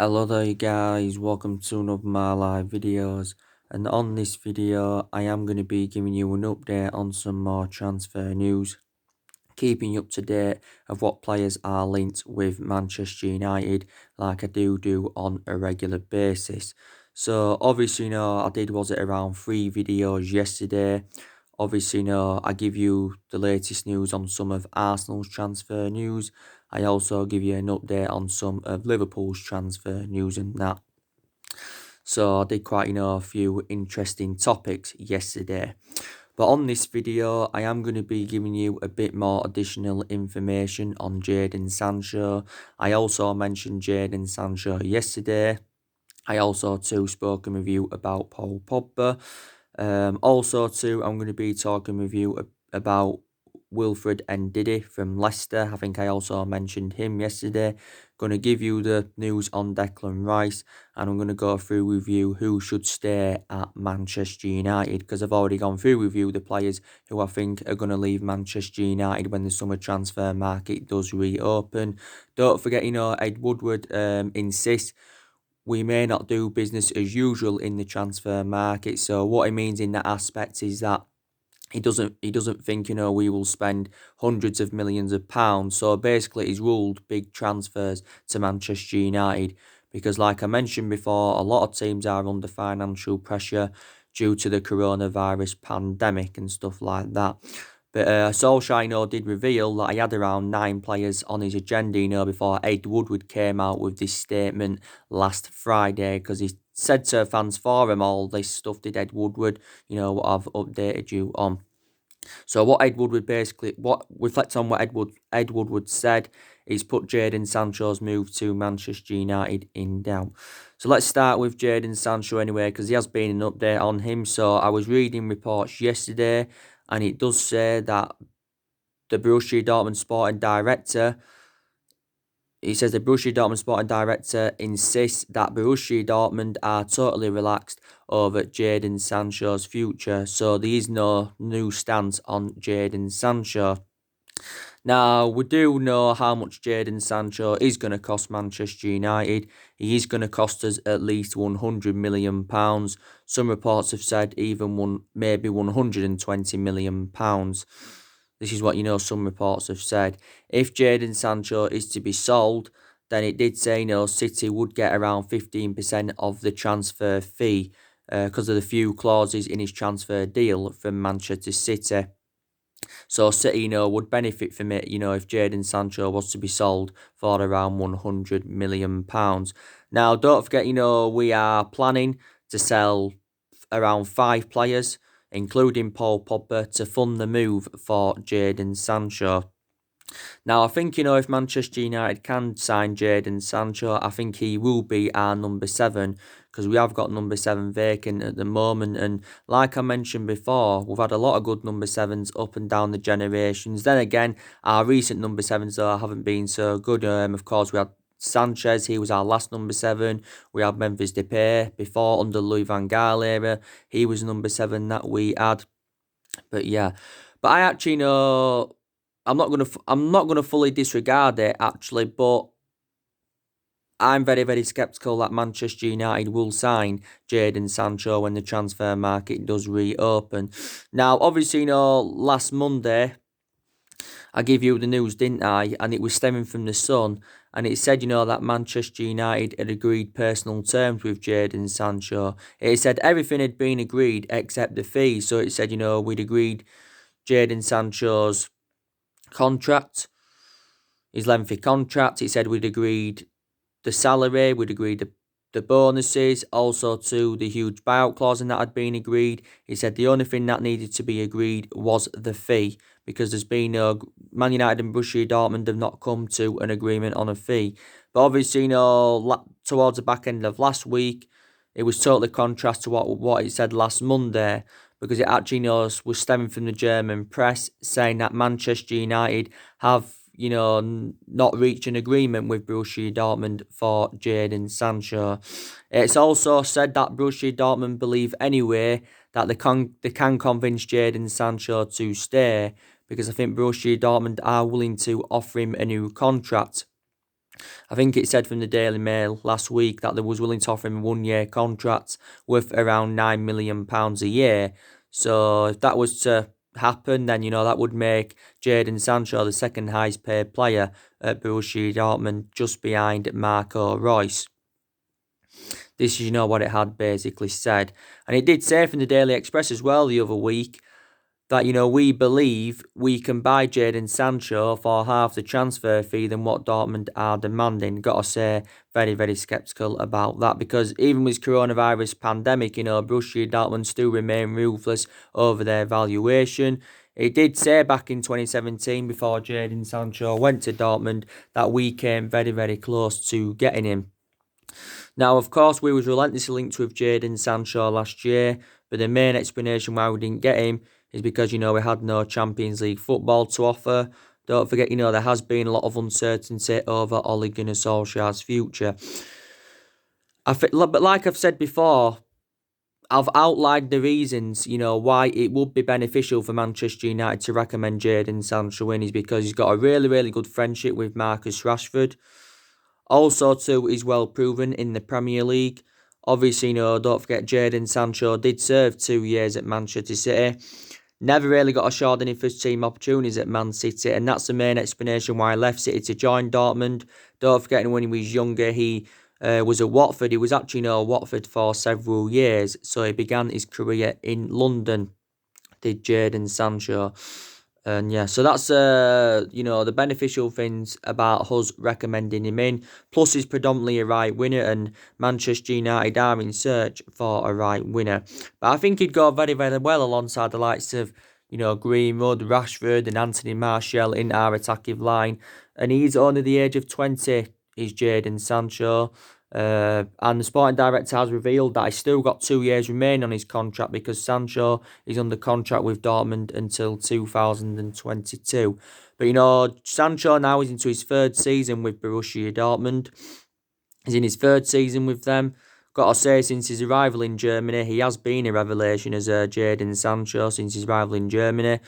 Hello there you guys, welcome to another of my live videos, and on this video I am going to be giving you an update on some more transfer news, keeping you up to date of what players are linked with Manchester United like I do on a regular basis. So obviously I did was it around 3 videos yesterday. Obviously I give you the latest news on some of Arsenal's transfer news. I also give you an update on some of Liverpool's transfer news and that. So I did quite a few interesting topics yesterday. But on this video, I am going to be giving you a bit more additional information on Jadon Sancho. I also mentioned Jadon Sancho yesterday. I also too spoken with you about Paul Pogba. Also too, I'm going to be talking with you about Wilfred and Ndidi from Leicester. I think I also mentioned him yesterday. Going to give you the news on Declan Rice, and I'm going to go through with you who should stay at Manchester United, because I've already gone through with you the players who I think are going to leave Manchester United when the summer transfer market does reopen. Don't forget, Ed Woodward insists we may not do business as usual in the transfer market. So what he means in that aspect is that he doesn't think we will spend hundreds of millions of pounds. So basically he's ruled big transfers to Manchester United because, like I mentioned before, a lot of teams are under financial pressure due to the coronavirus pandemic and stuff like that. But Solskjaer, did reveal that he had around 9 players on his agenda, before Ed Woodward came out with this statement last Friday, because he said to fans forum all this stuff did Ed Woodward, what I've updated you on. So what reflects on what Ed Woodward said, he's put Jadon Sancho's move to Manchester United in doubt. So let's start with Jadon Sancho anyway, because there has been an update on him. So I was reading reports yesterday, and it does say that the Borussia Dortmund sporting director, he says the Borussia Dortmund sporting director insists that Borussia Dortmund are totally relaxed over Jadon Sancho's future, so there is no new stance on Jadon Sancho. Now, we do know how much Jadon Sancho is going to cost Manchester United. He is going to cost us at least £100 million. Some reports have said even maybe £120 million. This is what some reports have said. If Jadon Sancho is to be sold, then it did say City would get around 15% of the transfer fee because of the few clauses in his transfer deal from Manchester City. So City, would benefit from it, if Jadon Sancho was to be sold for around £100 million. Now, don't forget, we are planning to sell around 5 players, including Paul Pogba, to fund the move for Jadon Sancho. Now, I think, if Manchester United can sign Jadon Sancho, I think he will be our number 7, because we have got number 7 vacant at the moment. And like I mentioned before, we've had a lot of good number 7s up and down the generations. Then again, our recent number 7s, though, haven't been so good. Of course, we had Sanchez, he was our last number 7. We had Memphis Depay before, under Louis van Gaal era. He was number 7 that we had. But yeah, but I actually know I'm not gonna fully disregard it actually, but I'm very, very sceptical that Manchester United will sign Jadon Sancho when the transfer market does reopen. Now, obviously, last Monday I gave you the news, didn't I? And it was stemming from the Sun, and it said, that Manchester United had agreed personal terms with Jadon Sancho. It said everything had been agreed except the fee. So it said, we'd agreed Jadon Sancho's contract, his lengthy contract. He said we'd agreed the salary, we'd agreed the bonuses, also to the huge buyout clause, and that had been agreed. He said the only thing that needed to be agreed was the fee, because there's been no Man United and Borussia Dortmund have not come to an agreement on a fee. But obviously, towards the back end of last week, it was totally contrast to what it said last Monday, because it actually was stemming from the German press saying that Manchester United have not reached an agreement with Borussia Dortmund for Jadon Sancho. It's also said that Borussia Dortmund believe anyway that they can convince Jadon Sancho to stay, because I think Borussia Dortmund are willing to offer him a new contract. I think it said from the Daily Mail last week that they was willing to offer him a 1-year contract worth around £9 million a year. So if that was to happen, then that would make Jadon Sancho the second highest paid player at Borussia Dortmund, just behind Marco Reus. This is what it had basically said, and it did say from the Daily Express as well the other week that, we believe we can buy Jadon Sancho for half the transfer fee than what Dortmund are demanding. Gotta say, very, very sceptical about that, because even with coronavirus pandemic, Borussia Dortmund still remain ruthless over their valuation. It did say back in 2017, before Jadon Sancho went to Dortmund, that we came very, very close to getting him. Now, of course, we was relentlessly linked with Jadon Sancho last year, but the main explanation why we didn't get him is because, we had no Champions League football to offer. Don't forget, there has been a lot of uncertainty over Ole Gunnar Solskjaer's future. But like I've said before, I've outlined the reasons, why it would be beneficial for Manchester United to recommend Jadon Sancho in, is because he's got a really, really good friendship with Marcus Rashford. Also, too, he's well proven in the Premier League. Obviously, don't forget Jadon Sancho did serve 2 years at Manchester City. Never really got assured any first team opportunities at Man City, and that's the main explanation why I left City to join Dortmund. Don't forget, when he was younger, he was at Watford. He was actually at Watford for several years, so he began his career in London, did Jadon Sancho. And yeah, so that's the beneficial things about us recommending him in. Plus, he's predominantly a right winger, and Manchester United are in search for a right winger. But I think he'd go very, very well alongside the likes of Greenwood, Rashford, and Anthony Martial in our attacking line. And he's only the age of 20. Is Jadon Sancho. And the sporting director has revealed that he's still got 2 years remaining on his contract, because Sancho is under contract with Dortmund until 2022. But Sancho now is into his 3rd season with Borussia Dortmund. He's in his 3rd season with them. Got to say, since his arrival in Germany, he has been a revelation as Jadon Sancho since his arrival in Germany.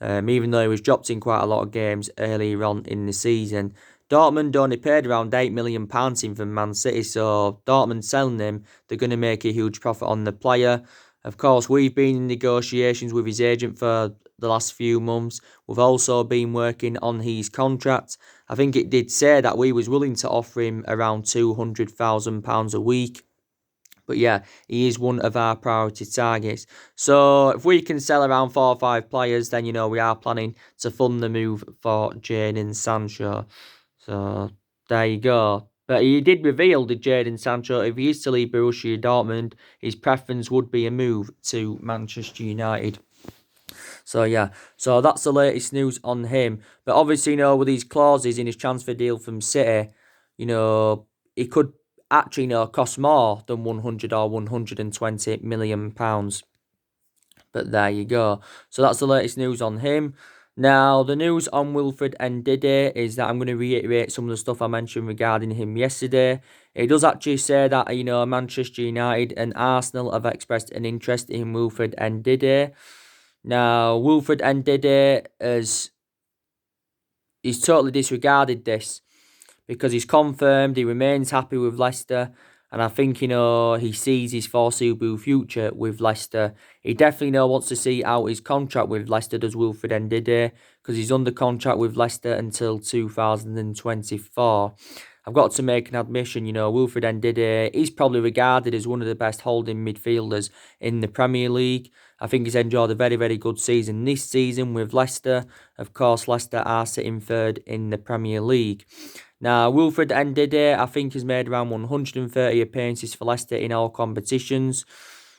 Even though he was dropped in quite a lot of games earlier on in the season. Dortmund only paid around £8 million in from Man City, so Dortmund selling him, they're going to make a huge profit on the player. Of course, we've been in negotiations with his agent for the last few months. We've also been working on his contract. I think it did say that we was willing to offer him around £200,000 a week. But yeah, he is one of our priority targets. So if we can sell around 4 or 5 players, then we are planning to fund the move for Jadon Sancho. So there you go. But he did reveal, did Jadon Sancho, if he is to leave Borussia Dortmund, his preference would be a move to Manchester United. So yeah, so that's the latest news on him. But obviously, with these clauses in his transfer deal from City, he could actually cost more than 100 or 120 million pounds. But there you go. So that's the latest news on him. Now, the news on Wilfred Ndidi is that I'm going to reiterate some of the stuff I mentioned regarding him yesterday. It does actually say that, Manchester United and Arsenal have expressed an interest in Wilfred Ndidi. Now, Wilfred Ndidi he's totally disregarded this, because he's confirmed he remains happy with Leicester, and I think, he sees his foreseeable future with Leicester. He definitely wants to see out his contract with Leicester, does Wilfred Ndidi, because he's under contract with Leicester until 2024. I've got to make an admission, Wilfred Ndidi is probably regarded as one of the best holding midfielders in the Premier League. I think he's enjoyed a very, very good season this season with Leicester. Of course, Leicester are sitting 3rd in the Premier League. Now, Wilfred Ndidi, I think, has made around 130 appearances for Leicester in all competitions.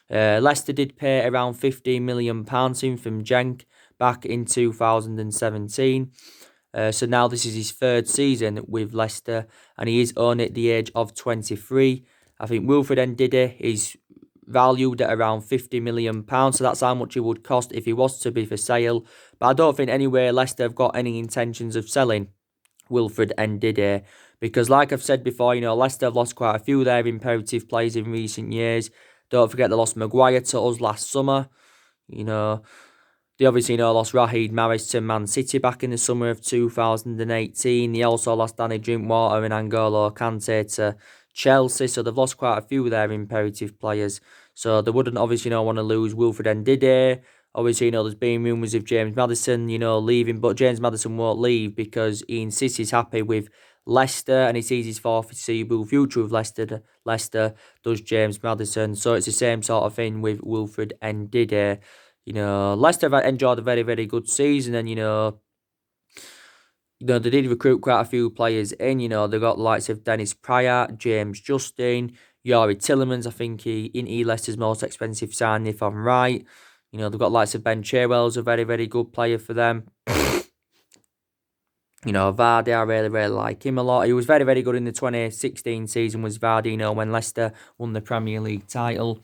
Leicester did pay around £15 million in from Genk back in 2017. So now this is his 3rd season with Leicester, and he is only at the age of 23. I think Wilfred Ndidi is valued at around £50 million, so that's how much it would cost if he was to be for sale. But I don't think anyway Leicester have got any intentions of selling Wilfred Ndidi, because like I've said before, Leicester have lost quite a few of their imperative players in recent years. Don't forget they lost Maguire to us last summer. They obviously, lost Raheem Mahrez to Man City back in the summer of 2018. They also lost Danny Drinkwater and N'Golo Kante to Chelsea. So they've lost quite a few of their imperative players. So they wouldn't obviously, want to lose Wilfred Ndidi. Obviously, there's been rumours of James Maddison, leaving. But James Maddison won't leave because he insists he's happy with Leicester and he sees his foreseeable future with Leicester does James Maddison. So it's the same sort of thing with Wilfred Ndidi. Leicester have enjoyed a very, very good season, and they did recruit quite a few players in. They got the likes of Dennis Pryor, James Justin, Yori Tillemans. I think he Leicester's most expensive signing, if I'm right. They've got the likes of Ben Chilwell's a very, very good player for them. Vardy, I really, really like him a lot. He was very, very good in the 2016 season, was Vardy, when Leicester won the Premier League title.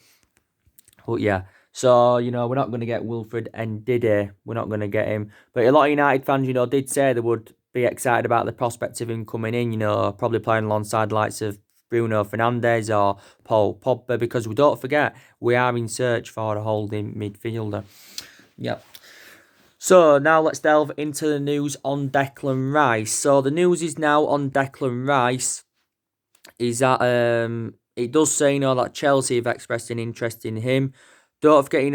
But yeah, so, we're not going to get Wilfred Ndidi. We're not going to get him. But a lot of United fans, did say they would be excited about the prospect of him coming in, probably playing alongside the likes of Bruno Fernandes or Paul Pogba, because we don't forget, we are in search for a holding midfielder. Yep. So now let's delve into the news on Declan Rice. So the news is now on Declan Rice is that it does say, that Chelsea have expressed an interest in him. Don't forget,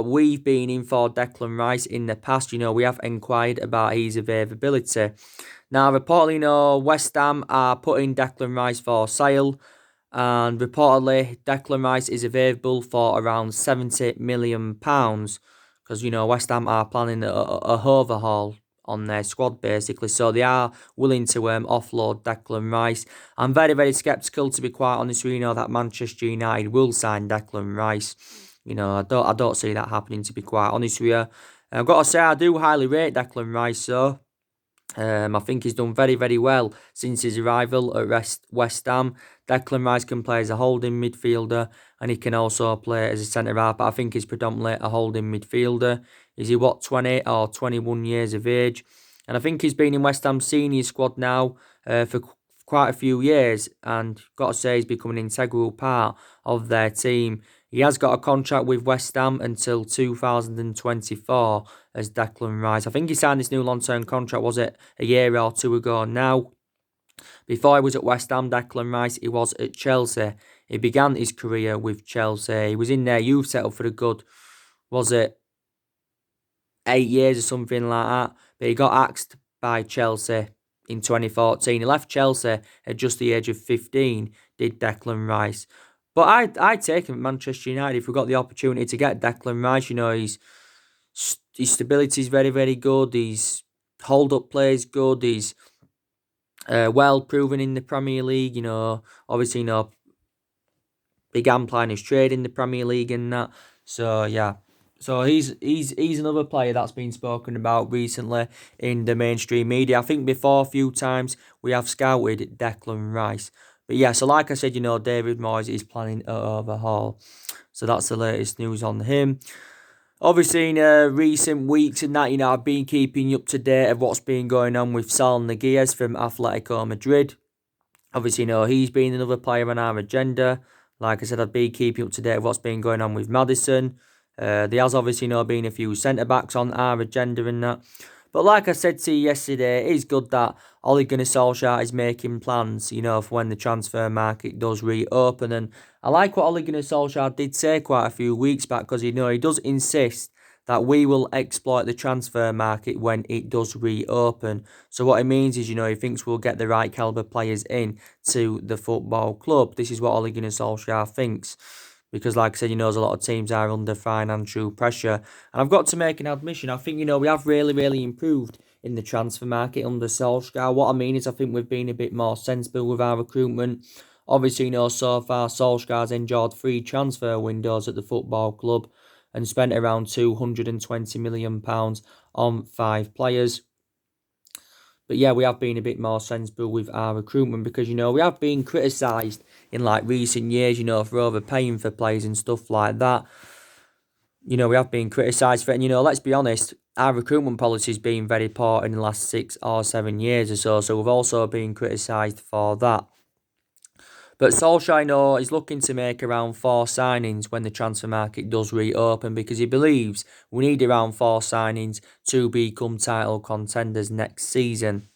we've been in for Declan Rice in the past. We have inquired about his availability. Now, reportedly, West Ham are putting Declan Rice for sale. And reportedly, Declan Rice is available for around £70 million. Because, West Ham are planning a overhaul on their squad, basically. So they are willing to offload Declan Rice. I'm very, very sceptical, to be quite honest with you, that Manchester United will sign Declan Rice. I don't see that happening, to be quite honest with you. I've got to say, I do highly rate Declan Rice, so I think he's done very, very well since his arrival at West Ham. Declan Rice can play as a holding midfielder and he can also play as a centre-half, but I think he's predominantly a holding midfielder. Is he, 20 or 21 years of age? And I think he's been in West Ham's senior squad now for quite a few years, and got to say he's become an integral part of their team. He has got a contract with West Ham until 2024 as Declan Rice. I think he signed this new long-term contract, was it a year or two ago now? Before he was at West Ham, Declan Rice, he was at Chelsea. He began his career with Chelsea. He was in their youth setup for a good, was it 8 years or something like that? But he got axed by Chelsea in 2014. He left Chelsea at just the age of 15, did Declan Rice. But I'd take him at Manchester United if we got the opportunity to get Declan Rice. His stability is very, very good. His hold-up play is good. He's well proven in the Premier League. Obviously, began playing his trade in the Premier League and that. So yeah. So he's another player that's been spoken about recently in the mainstream media. I think before a few times we have scouted Declan Rice. But yeah, so like I said, David Moyes is planning an overhaul. So that's the latest news on him. Obviously, in recent weeks and that, I've been keeping you up to date of what's been going on with Sal Niguez from Atletico Madrid. Obviously, he's been another player on our agenda. Like I said, I've been keeping up to date of what's been going on with Maddison. There has obviously, been a few centre-backs on our agenda and that. But like I said to you yesterday, it is good that Ole Gunnar Solskjaer is making plans, for when the transfer market does reopen. And I like what Ole Gunnar Solskjaer did say quite a few weeks back, because, he does insist that we will exploit the transfer market when it does reopen. So what it means is, he thinks we'll get the right calibre players in to the football club. This is what Ole Gunnar Solskjaer thinks. Because, like I said, a lot of teams are under financial pressure. And I've got to make an admission. I think, we have really, really improved in the transfer market under Solskjaer. What I mean is I think we've been a bit more sensible with our recruitment. Obviously, so far, Solskjaer's enjoyed 3 transfer windows at the football club and spent around £220 million on 5 players. But yeah, we have been a bit more sensible with our recruitment because, we have been criticised in recent years, for overpaying for players and stuff like that. We have been criticised for it. And, let's be honest, our recruitment policy has been very poor in the last 6 or 7 years or so. So we've also been criticised for that. But Solskjaer, I know, is looking to make around 4 signings when the transfer market does reopen because he believes we need around 4 signings to become title contenders next season.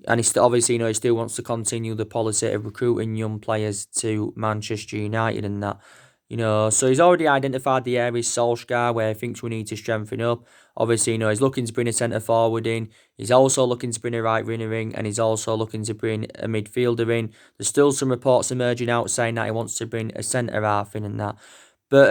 And he obviously, he still wants to continue the policy of recruiting young players to Manchester United and that. So he's already identified the areas, Solskjaer, where he thinks we need to strengthen up. Obviously, he's looking to bring a centre forward in. He's also looking to bring a right winger in, and he's also looking to bring a midfielder in. There's still some reports emerging out saying that he wants to bring a centre half in and that. But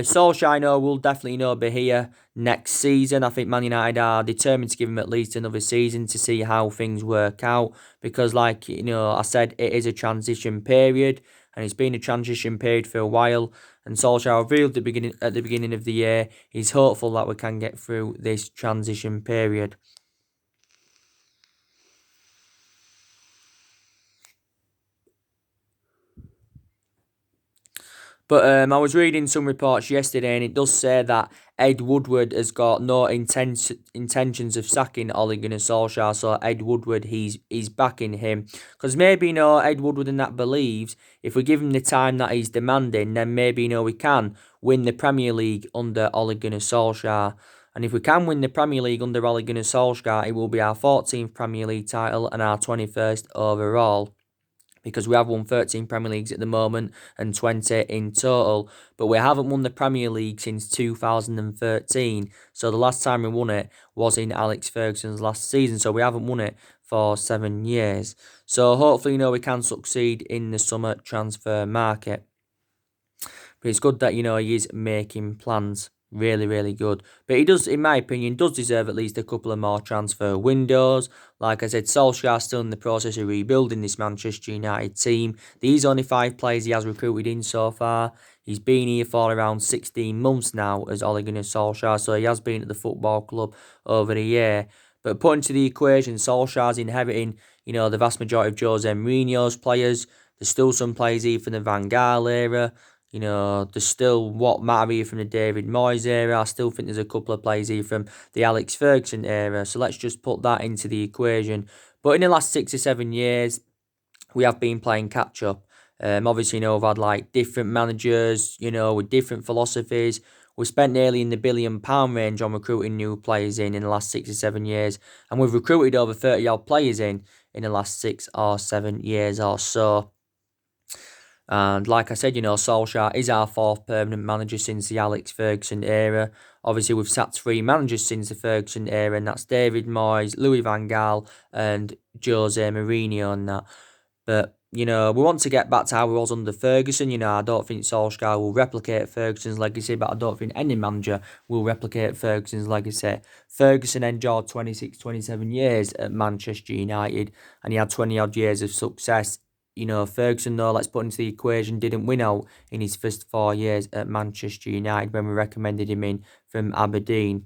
Solskjaer, will definitely be here next season. I think Man United are determined to give him at least another season to see how things work out. Because, like I said, it is a transition period, and it's been a transition period for a while. And Solskjaer revealed at the beginning of the year, he's hopeful that we can get through this transition period. But I was reading some reports yesterday, and it does say that Ed Woodward has got no intentions of sacking Ole Gunnar Solskjaer. So Ed Woodward, he's backing him because maybe Ed Woodward and that believes if we give him the time that he's demanding, then maybe we can win the Premier League under Ole Gunnar Solskjaer. And if we can win the Premier League under Ole Gunnar Solskjaer, it will be our 14th Premier League title and our 21st overall, because we have won 13 Premier Leagues at the moment and 20 in total. But we haven't won the Premier League since 2013. So the last time we won it was in Alex Ferguson's last season. So we haven't won it for 7 years. So hopefully, we can succeed in the summer transfer market. But it's good that, he is making plans. Really, really good. But he does, in my opinion, deserve at least a couple of more transfer windows. Like I said, Solskjaer's still in the process of rebuilding this Manchester United team. These only 5 players he has recruited in so far. He's been here for around 16 months now as Ole Gunnar Solskjaer, so he has been at the football club over a year. But put into the equation, Solskjaer's inheriting, the vast majority of Jose Mourinho's players. There's still some players here from the Van Gaal era. There's still what matter here from the David Moyes era. I still think there's a couple of players here from the Alex Ferguson era. So let's just put that into the equation. But in the last 6 or 7 years, we have been playing catch up. Obviously, we've had like different managers, with different philosophies. We spent nearly in the £1 billion range on recruiting new players in the last 6 or 7 years. And we've recruited over 30 odd players in the last 6 or 7 years or so. And like I said, Solskjaer is our 4th permanent manager since the Alex Ferguson era. Obviously, we've sacked 3 managers since the Ferguson era, and that's David Moyes, Louis van Gaal, and Jose Mourinho and that. But, we want to get back to how it was under Ferguson. I don't think Solskjaer will replicate Ferguson's legacy, but I don't think any manager will replicate Ferguson's legacy. Ferguson endured 26, 27 years at Manchester United, and he had 20 odd years of success. Ferguson, though, let's put into the equation, didn't win out in his first 4 years at Manchester United when we recommended him in from Aberdeen.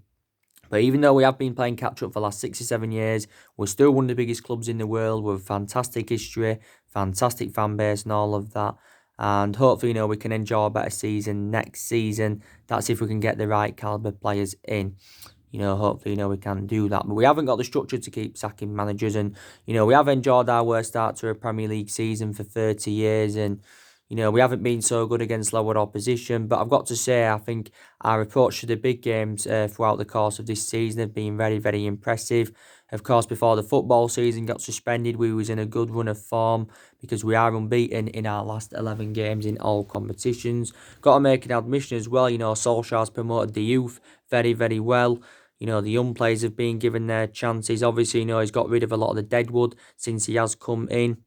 But even though we have been playing catch-up for the last 6 or 7 years, we're still one of the biggest clubs in the world with fantastic history, fantastic fan base and all of that. And hopefully, we can enjoy a better season next season. That's if we can get the right calibre players in. Hopefully, we can do that. But we haven't got the structure to keep sacking managers. And, we have enjoyed our worst start to a Premier League season for 30 years. And, we haven't been so good against lower opposition. But I've got to say, I think our approach to the big games throughout the course of this season have been very, very impressive. Of course, before the football season got suspended, we was in a good run of form because we are unbeaten in our last 11 games in all competitions. Got to make an admission as well, Solskjaer's promoted the youth very, very well. The young players have been given their chances. Obviously, he's got rid of a lot of the deadwood since he has come in.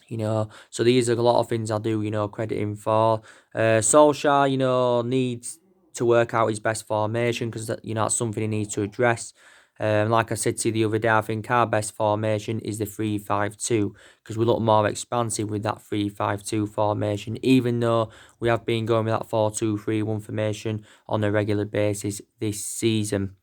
So these are a lot of things I do, credit him for. Solskjaer, needs to work out his best formation because, that's something he needs to address. Like I said to you the other day, I think our best formation is the 3-5-2 because we look more expansive with that 3-5-2 formation, even though we have been going with that 4-2-3-1 formation on a regular basis this season.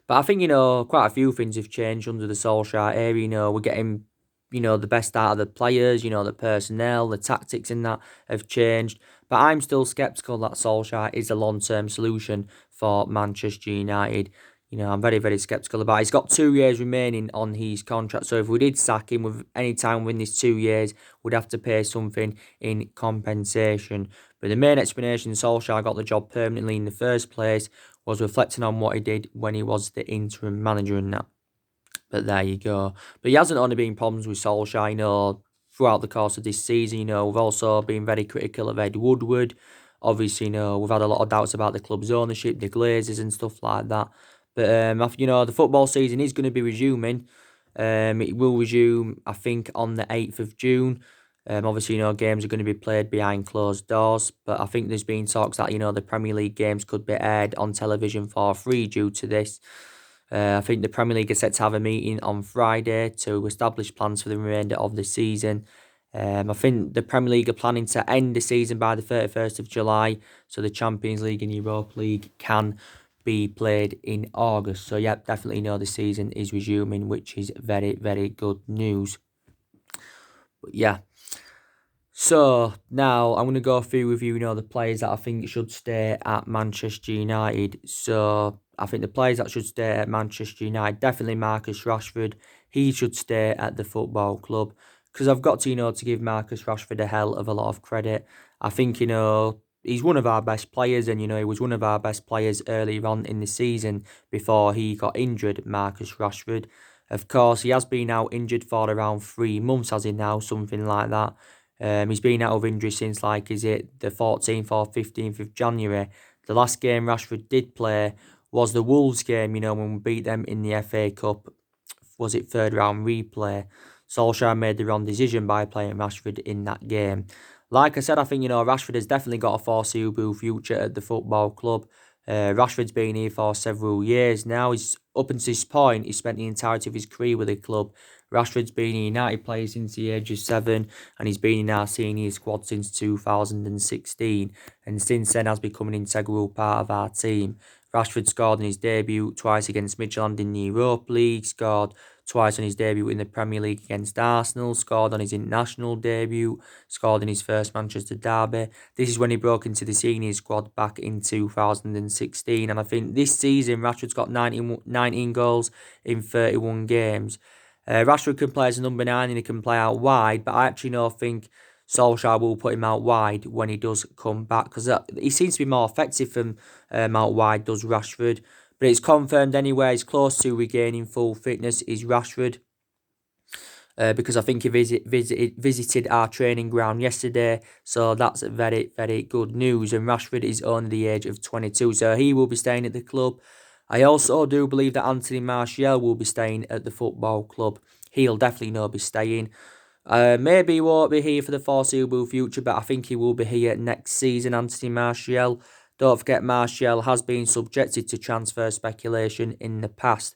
But I think, quite a few things have changed under the Solskjaer era. We're getting, the best out of the players, the personnel, the tactics and that have changed. But I'm still sceptical that Solskjaer is a long-term solution for Manchester United. I'm very, very sceptical about it. He's got 2 years remaining on his contract, so if we did sack him with any time within these 2 years, we'd have to pay something in compensation. But the main explanation Solskjaer got the job permanently in the first place was reflecting on what he did when he was the interim manager and that. But there you go. But he hasn't only been problems with Solskjaer, throughout the course of this season. We've also been very critical of Ed Woodward. Obviously, we've had a lot of doubts about the club's ownership, the Glazers and stuff like that. But, the football season is going to be resuming. It will resume, I think, on the 8th of June. Obviously, games are going to be played behind closed doors. But I think there's been talks that, the Premier League games could be aired on television for free due to this. I think the Premier League is set to have a meeting on Friday to establish plans for the remainder of the season. I think the Premier League are planning to end the season by the 31st of July, so the Champions League and Europa League can be played in August. So, yeah, definitely the season is resuming, which is very, very good news. But, yeah. So, now I'm going to go through with you, the players that I think should stay at Manchester United. So, I think the players that should stay at Manchester United, definitely Marcus Rashford. He should stay at the football club. Because I've got to, to give Marcus Rashford a hell of a lot of credit. I think, he's one of our best players. And, he was one of our best players earlier on in the season before he got injured, Marcus Rashford. Of course, he has been out injured for around 3 months, has he now? Something like that. He's been out of injury since, is it the 14th or 15th of January. The last game Rashford did play was the Wolves game, when we beat them in the FA Cup. Was it third round replay? Solskjaer made the wrong decision by playing Rashford in that game. Like I said, I think, Rashford has definitely got a foreseeable future at the football club. Rashford's been here for several years now. He's up until this point, he spent the entirety of his career with the club. Rashford's been a United player since the age of 7, and he's been in our senior squad since 2016, and since then has become an integral part of our team. Rashford scored in his debut twice against Midtjylland in the Europa League, scored twice on his debut in the Premier League against Arsenal, scored on his international debut, scored in his first Manchester derby. This is when he broke into the senior squad back in 2016, and I think this season Rashford's got 19 goals in 31 games. Rashford can play as a number 9 and he can play out wide, but I actually think Solskjaer will put him out wide when he does come back, because he seems to be more effective from out wide, does Rashford. But it's confirmed anyway, he's close to regaining full fitness, is Rashford. Because I think he visited our training ground yesterday, so that's very, very good news. And Rashford is only the age of 22, so he will be staying at the club. I also do believe that Anthony Martial will be staying at the football club. He'll definitely not be staying. Maybe he won't be here for the foreseeable future, but I think he will be here next season, Anthony Martial. Don't forget, Martial has been subjected to transfer speculation in the past.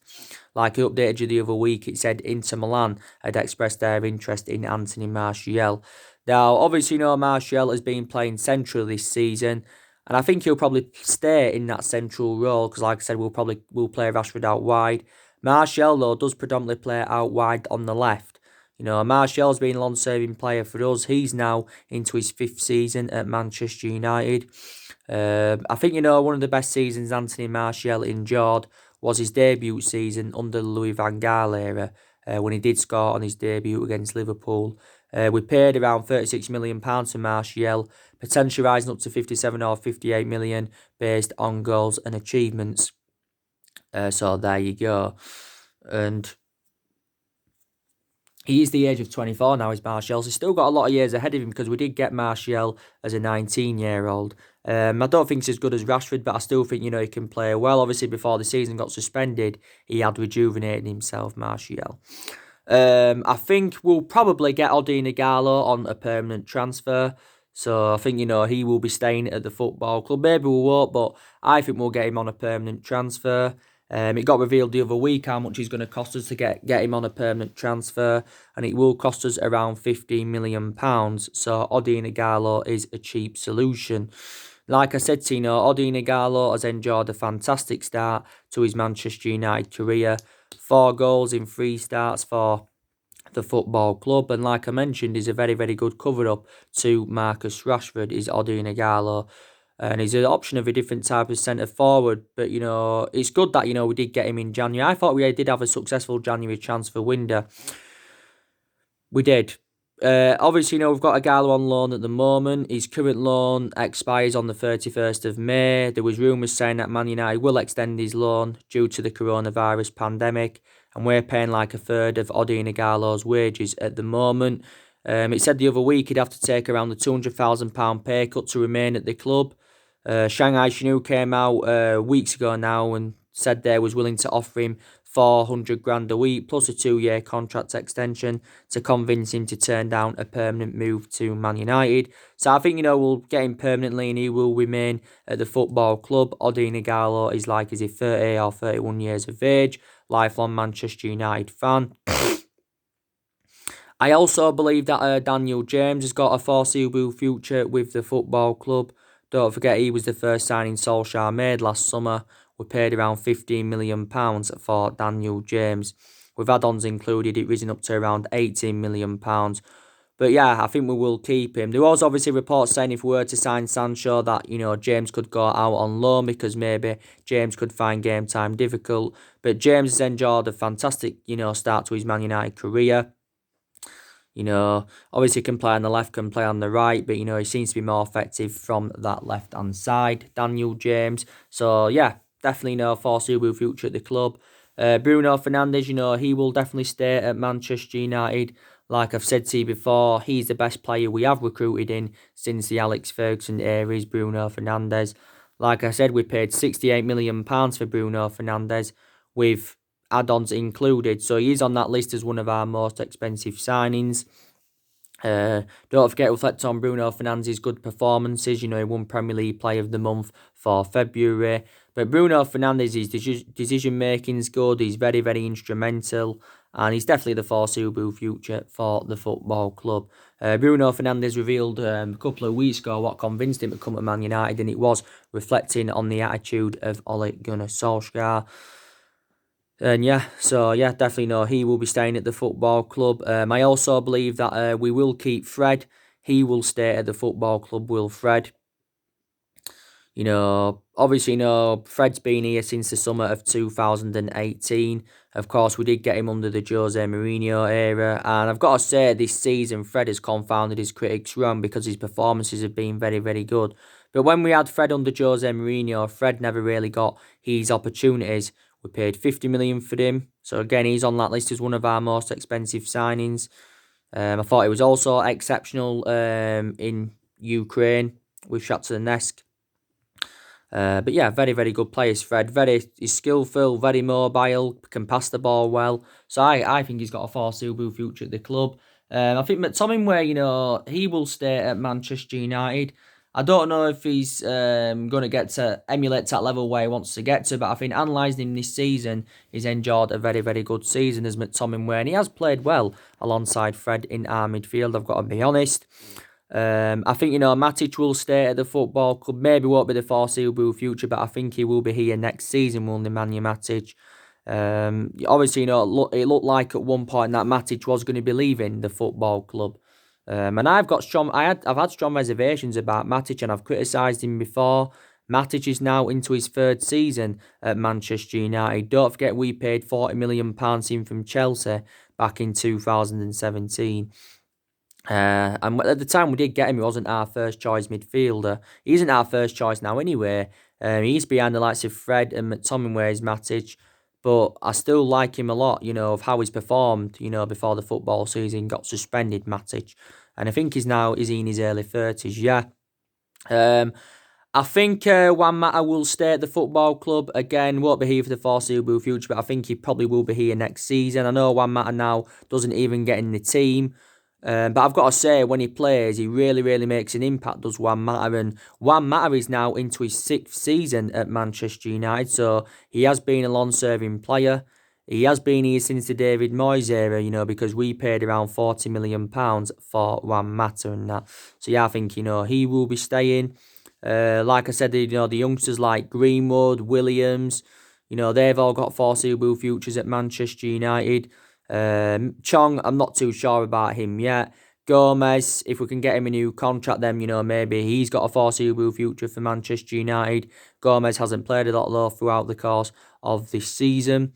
Like I updated you the other week, it said Inter Milan had expressed their interest in Anthony Martial. Now, obviously, Martial has been playing central this season, and I think he'll probably stay in that central role, because like I said, we'll play Rashford out wide. Martial, though, does predominantly play out wide on the left. Martial's been a long-serving player for us. He's now into his 5th season at Manchester United. I think, one of the best seasons Anthony Martial enjoyed was his debut season under the Louis van Gaal era, when he did score on his debut against Liverpool. We paid around £36 million to Martial, potentially rising up to 57 or 58 million based on goals and achievements. So there you go. And he is the age of 24 now, is Martial. So he's still got a lot of years ahead of him, because we did get Martial as a 19-year-old. I don't think he's as good as Rashford, but I still think, he can play well. Obviously, before the season got suspended, he had rejuvenated himself, Martial. I think we'll probably get Odin Igalo on a permanent transfer. So I think, he will be staying at the football club. Maybe we won't, but I think we'll get him on a permanent transfer. It got revealed the other week how much he's going to cost us to get him on a permanent transfer, and it will cost us around £15 million. So Odin Igalo is a cheap solution. Like I said, Odin Igalo has enjoyed a fantastic start to his Manchester United career. 4 goals in 3 starts for the football club, and like I mentioned, is a very, very good cover-up to Marcus Rashford, is Odin Igalo. And he's an option of a different type of centre forward. But, it's good that, we did get him in January. I thought we did have a successful January transfer window. We did. Obviously, we've got a Gallo on loan at the moment. His current loan expires on the 31st of May. There was rumours saying that Man United will extend his loan due to the coronavirus pandemic, and we're paying like a third of Odi Ighalo's wages at the moment. It said the other week he'd have to take around the £200,000 pay cut to remain at the club. Shanghai Shenhua came out weeks ago now and said they was willing to offer him 400 grand a week plus a 2-year contract extension to convince him to turn down a permanent move to Man United. So I think, we'll get him permanently and he will remain at the football club. Odi Ighalo is like, is he 30 or 31 years of age? Lifelong Manchester United fan. I also believe that Daniel James has got a foreseeable future with the football club. Don't forget, he was the first signing Solskjaer made last summer. We paid around £15 million for Daniel James. With add-ons included, it risen up to around £18 million. But yeah, I think we will keep him. There was obviously reports saying if we were to sign Sancho that, James could go out on loan because maybe James could find game time difficult. But James has enjoyed a fantastic, start to his Man United career. Obviously can play on the left, can play on the right, but, he seems to be more effective from that left-hand side, Daniel James. So, yeah, definitely no foreseeable future at the club. Bruno Fernandes, he will definitely stay at Manchester United. Like I've said to you before, he's the best player we have recruited in since the Alex Ferguson era, is Bruno Fernandes. Like I said, we paid £68 million for Bruno Fernandes with add-ons included. So he's on that list as one of our most expensive signings. Don't forget, reflect on Bruno Fernandes' good performances. He won Premier League Player of the Month for February. But Bruno Fernandes' decision-making is good. He's very, very instrumental. And he's definitely the foreseeable future for the football club. Bruno Fernandes revealed a couple of weeks ago what convinced him to come to Man United. And it was reflecting on the attitude of Ole Gunnar Solskjaer. And definitely no, he will be staying at the football club. I also believe that we will keep Fred. He will stay at the football club, Wilfred. Obviously, Fred's been here since the summer of 2018. Of course, we did get him under the Jose Mourinho era. And I've got to say, this season, Fred has confounded his critics wrong because his performances have been very, very good. But when we had Fred under Jose Mourinho, Fred never really got his opportunities. We paid $50 million for him. So again, he's on that list as one of our most expensive signings. I thought he was also exceptional in Ukraine with Shakhtar Donetsk. But yeah, very, very good players, Fred. He's skillful, very mobile, can pass the ball well. So I think he's got a foreseeable future at the club. I think McTominay, he will stay at Manchester United. I don't know if he's going to get to emulate that level where he wants to get to, but I think analysing him this season, he's enjoyed a very, very good season as McTominay, and he has played well alongside Fred in our midfield, I've got to be honest. I think, Matic will stay at the football club. Maybe won't be the foreseeable future, but I think he will be here next season, will Nemanja Matic. Obviously, it looked like at one point that Matic was going to be leaving the football club. And I've had strong reservations about Matic, and I've criticised him before. Matic is now into his third season at Manchester United. Don't forget, we paid £40 million in from Chelsea back in 2017. And at the time we did get him, he wasn't our first choice midfielder. He isn't our first choice now anyway. He's behind the likes of Fred and McTominay's Matic. But I still like him a lot, of how he's performed, before the football season got suspended, Matic. And I think he's in his early 30s, yeah. I think Juan Mata will stay at the football club. Again, won't be here for the foreseeable future, but I think he probably will be here next season. I know Juan Mata now doesn't even get in the team. But I've got to say, when he plays, he really, really makes an impact, does Juan Mata. And Juan Mata is now into his 6th season at Manchester United, so he has been a long-serving player. He has been here since the David Moyes era, because we paid around £40 million for Juan Mata and that. So yeah, I think, he will be staying. Like I said, the youngsters like Greenwood, Williams, they've all got foreseeable futures at Manchester United. Chong, I'm not too sure about him yet. Gomez, if we can get him a new contract, then, maybe he's got a foreseeable future for Manchester United. Gomez hasn't played a lot, though, throughout the course of this season.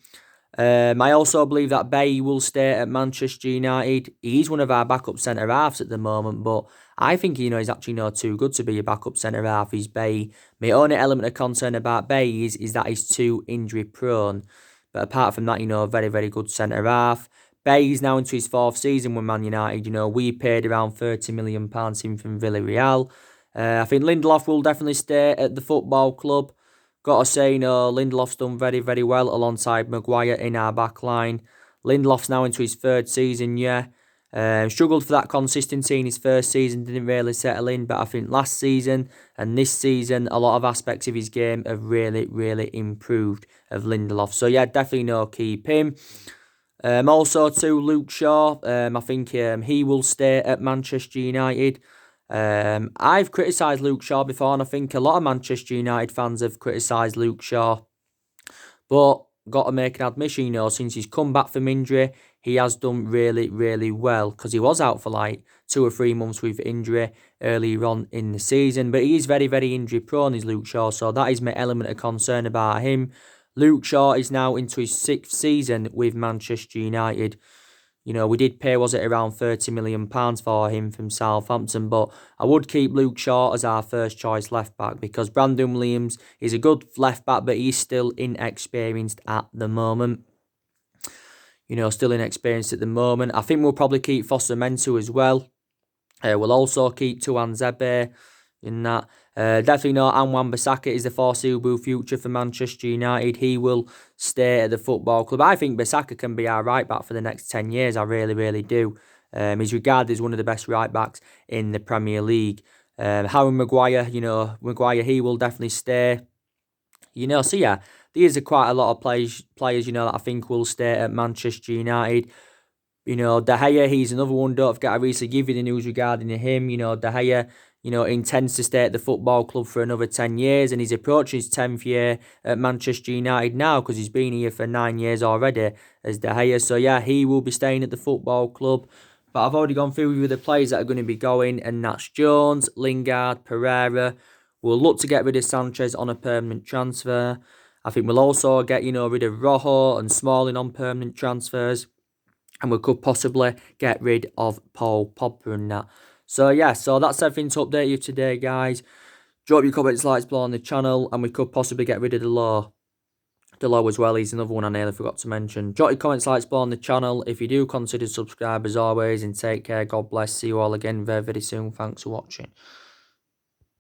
I also believe that Bailly will stay at Manchester United. He's one of our backup centre-halves at the moment, but I think, he's actually not too good to be a backup centre-half. He's Bailly. My only element of concern about Bailly is that he's too injury-prone. But apart from that, very, very good centre-half. Bailly's now into his 4th season with Man United. We paid around £30 million in from Villarreal. I think Lindelof will definitely stay at the football club. Got to say, Lindelof's done very, very well alongside Maguire in our back line. Lindelof's now into his 3rd season, yeah. Struggled for that consistency in his 1st season, didn't really settle in, but I think last season and this season, a lot of aspects of his game have really, really improved of Lindelof. So yeah, definitely keep him. Also to Luke Shaw, I think he will stay at Manchester United. I've criticised Luke Shaw before, and I think a lot of Manchester United fans have criticised Luke Shaw. But got to make an admission, since he's come back from injury, he has done really, really well, because he was out for like 2 or 3 months with injury earlier on in the season. But he is very, very injury prone, is Luke Shaw, so that is my element of concern about him. Luke Shaw is now into his 6th season with Manchester United. We did pay, was it around £30 million for him from Southampton, but I would keep Luke Shaw as our first choice left back, because Brandon Williams is a good left back, but he's still inexperienced at the moment. Still inexperienced at the moment. I think we'll probably keep Foster Mensah as well. We'll also keep Tuan Zebe in that. Definitely not Wan-Bissaka is the foreseeable future for Manchester United. He will stay at the football club. I think Bissaka can be our right back for the next 10 years. I really, really do. He's regarded as one of the best right backs in the Premier League. Harry Maguire, Maguire, he will definitely stay. So yeah, these are quite a lot of players, that I think will stay at Manchester United. De Gea, he's another one. Don't forget, I recently gave you the news regarding him. De Gea, intends to stay at the football club for another 10 years, and he's approaching his 10th year at Manchester United now, because he's been here for 9 years already as De Gea. So yeah, he will be staying at the football club. But I've already gone through with the players that are going to be going, and that's Jones, Lingard, Pereira. We'll look to get rid of Sanchez on a permanent transfer. I think we'll also get, rid of Rojo and Smalling on permanent transfers. And we could possibly get rid of Paul Pogba and that. So yeah, so that's everything to update you today, guys. Drop your comments, likes below on the channel, and we could possibly get rid of Delors. Delors as well, he's another one I nearly forgot to mention. Drop your comments, likes below on the channel. If you do, consider subscribe as always, and take care. God bless. See you all again very, very soon. Thanks for watching.